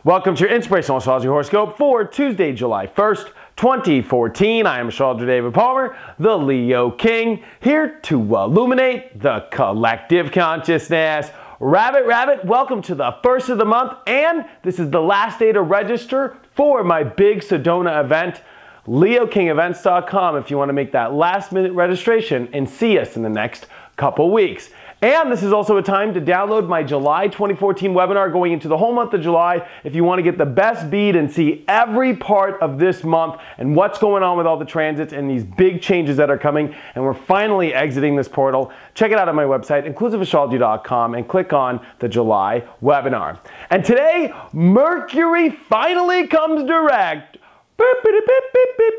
Welcome to your Inspirational Astrology Horoscope for Tuesday, July 1st, 2014. I am Astrologer David Palmer, the Leo King, here to illuminate the collective consciousness. Rabbit, welcome to the first of the month, and this is the last day to register for my big Sedona event, leokingevents.com, if you want to make that last-minute registration and see us in the next couple weeks. And this is also a time to download my July 2014 webinar going into the whole month of July if you want to get the best beat and see every part of this month and what's going on with all the transits and these big changes that are coming. And we're finally exiting this portal. Check it out on my website, inclusiveastrology.com, and click on the July webinar. And today, Mercury finally comes direct. Beep, beep, beep, beep, beep,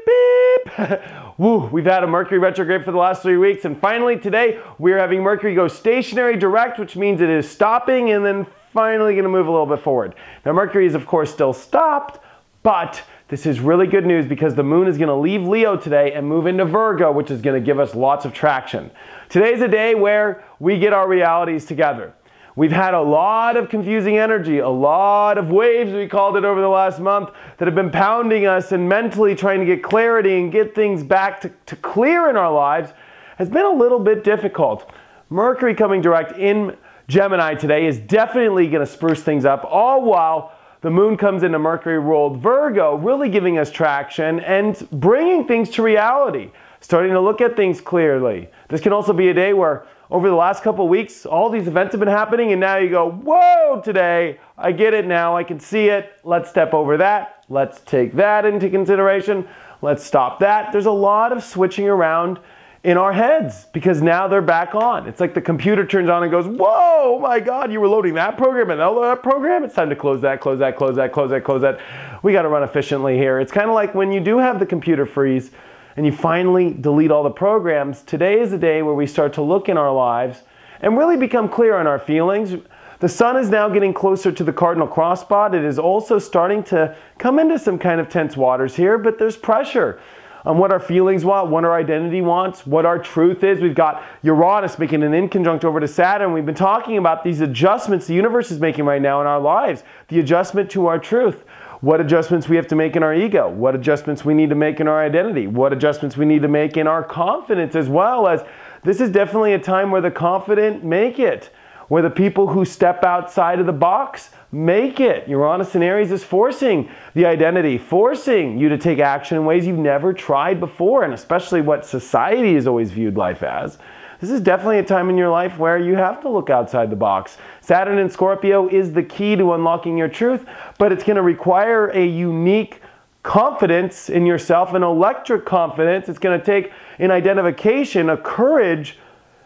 beep. Woo, we've had a Mercury retrograde for the last 3 weeks, and finally today we're having Mercury go stationary direct, which means it is stopping and then finally going to move a little bit forward. Now Mercury is of course still stopped, but this is really good news because the moon is going to leave Leo today and move into Virgo, which is going to give us lots of traction. Today's a day where we get our realities together. We've had a lot of confusing energy, a lot of waves, we called it, over the last month that have been pounding us and mentally trying to get clarity and get things back to clear in our lives has been a little bit difficult. Mercury coming direct in Gemini today is definitely going to spruce things up, all while the moon comes into Mercury-ruled Virgo, really giving us traction and bringing things to reality, starting to look at things clearly. This can also be a day where over the last couple of weeks, all these events have been happening, and now you go, whoa, today, I get it now, I can see it, let's step over that, let's take that into consideration, let's stop that. There's a lot of switching around in our heads because now they're back on. It's like the computer turns on and goes, whoa, my God, you were loading that program and that program, it's time to close that, close that, close that, close that, close that. We got to run efficiently here. It's kind of like when you do have the computer freeze, and you finally delete all the programs. Today is the day where we start to look in our lives and really become clear on our feelings. The sun is now getting closer to the cardinal crossspot. It is also starting to come into some kind of tense waters here, but there's pressure on what our feelings want, what our identity wants, what our truth is. We've got Uranus making an inconjunct over to Saturn. We've been talking about these adjustments the universe is making right now in our lives, the adjustment to our truth. What adjustments we have to make in our ego, what adjustments we need to make in our identity, what adjustments we need to make in our confidence, as well as this is definitely a time where the confident make it, where the people who step outside of the box make it. Uranus in Aries is forcing the identity, forcing you to take action in ways you've never tried before, and especially what society has always viewed life as. This is definitely a time in your life where you have to look outside the box. Saturn in Scorpio is the key to unlocking your truth, but it's going to require a unique confidence in yourself, an electric confidence. It's going to take an identification, a courage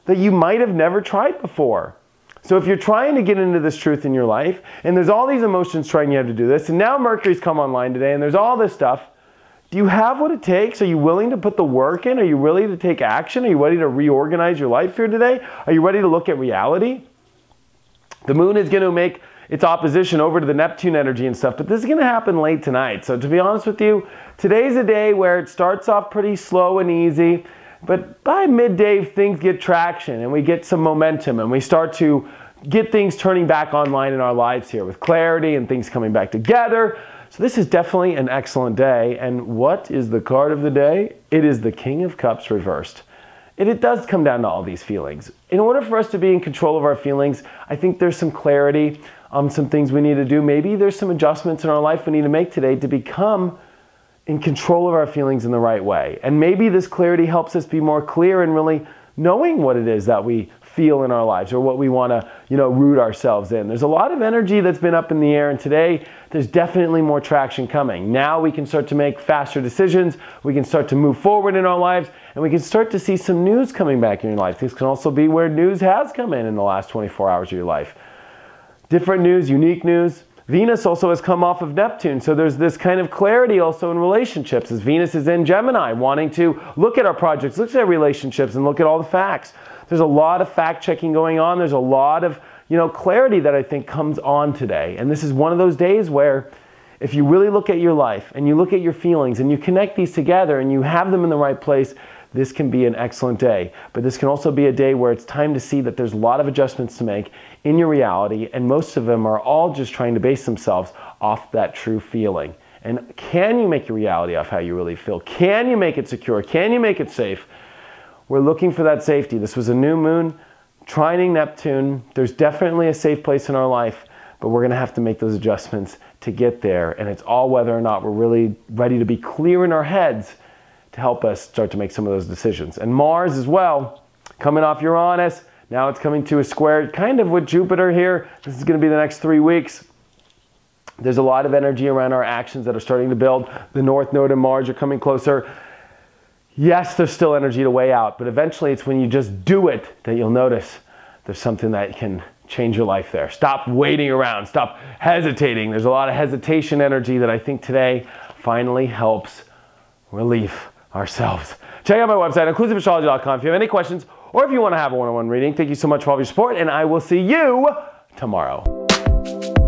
that you might have never tried before. So if you're trying to get into this truth in your life, and there's all these emotions trying you to do this, and now Mercury's come online today, and there's all this stuff, do you have what it takes? Are you willing to put the work in? Are you willing to take action? Are you ready to reorganize your life here today? Are you ready to look at reality? The moon is going to make its opposition over to the Neptune energy and stuff, but this is going to happen late tonight. So to be honest with you, today's a day where it starts off pretty slow and easy, but by midday things get traction and we get some momentum and we start to get things turning back online in our lives here with clarity and things coming back together. So this is definitely an excellent day. And what is the card of the day? It is the King of Cups reversed. And it does come down to all these feelings. In order for us to be in control of our feelings, I think there's some clarity, some things we need to do. Maybe there's some adjustments in our life we need to make today to become in control of our feelings in the right way. And maybe this clarity helps us be more clear in really knowing what it is that we feel in our lives or what we want to, root ourselves in. There's a lot of energy that's been up in the air, and today there's definitely more traction coming. Now we can start to make faster decisions, we can start to move forward in our lives, and we can start to see some news coming back in your life. This can also be where news has come in the last 24 hours of your life. Different news, unique news. Venus also has come off of Neptune, so there's this kind of clarity also in relationships as Venus is in Gemini, wanting to look at our projects, look at our relationships, and look at all the facts. There's a lot of fact-checking going on. There's a lot of, clarity that I think comes on today. And this is one of those days where if you really look at your life and you look at your feelings and you connect these together and you have them in the right place, this can be an excellent day. But this can also be a day where it's time to see that there's a lot of adjustments to make in your reality, and most of them are all just trying to base themselves off that true feeling. And can you make your reality off how you really feel? Can you make it secure? Can you make it safe? We're looking for that safety. This was a new moon, trining Neptune. There's definitely a safe place in our life, but we're going to have to make those adjustments to get there. And it's all whether or not we're really ready to be clear in our heads to help us start to make some of those decisions. And Mars as well, coming off Uranus, now it's coming to a square, kind of with Jupiter here. This is going to be the next 3 weeks. There's a lot of energy around our actions that are starting to build. The North Node and Mars are coming closer. Yes, there's still energy to weigh out, but eventually it's when you just do it that you'll notice there's something that can change your life there. Stop waiting around. Stop hesitating. There's a lot of hesitation energy that I think today finally helps relieve ourselves. Check out my website, inclusiveastrology.com, if you have any questions or if you want to have a one-on-one reading. Thank you so much for all of your support, and I will see you tomorrow.